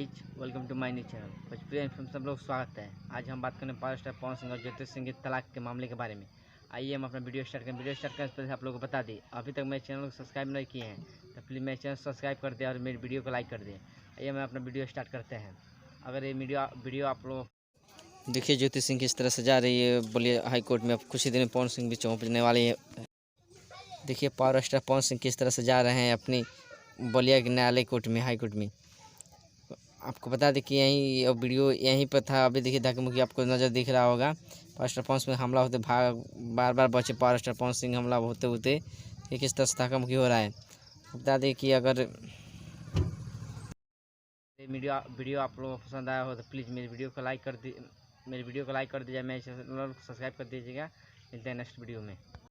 Guys, welcome to my new channel Bhojpuri inform सब लोग स्वागत है। आज हम बात करें पावर स्टार पवन सिंह और ज्योति सिंह के तलाक के मामले के बारे में। आइए हम अपना वीडियो स्टार्ट करें। वीडियो स्टार्ट करने से पहले आप लोगों को बता दें, अभी तक मेरे चैनल को सब्सक्राइब नहीं किए हैं तो प्लीज़ मेरे चैनल सब्सक्राइब कर दें और मेरी वीडियो को लाइक कर दें। आइए हम अपना वीडियो स्टार्ट करते हैं। अगर ये वीडियो आप लोग देखिए, ज्योति सिंह किस तरह से जा रही है बोलिए हाई कोर्ट में। अब कुछ ही दिन में पवन सिंह भी पहुँचने वाली है। देखिए पावर स्टार पवन सिंह किस तरह से जा रहे हैं अपनी बलिया न्यायालय कोर्ट में, हाई कोर्ट में। आपको बता दें कि यहीं वीडियो यहीं पर था। अभी देखिए धक्के मुक्की आपको नज़र दिख रहा होगा। पावर स्टार पवन सिंह हमला होते बार बार बचे। पावर स्टार पवन सिंह हमला होते होते ये किस तरह से धक्का मुक्की हो रहा है। बता दें कि अगर वीडियो आप लोगों को पसंद आया हो तो प्लीज़ मेरी वीडियो को लाइक कर दीजिए। मेरे चैनल को सब्सक्राइब कर दीजिएगा। मिलते हैं नेक्स्ट वीडियो में।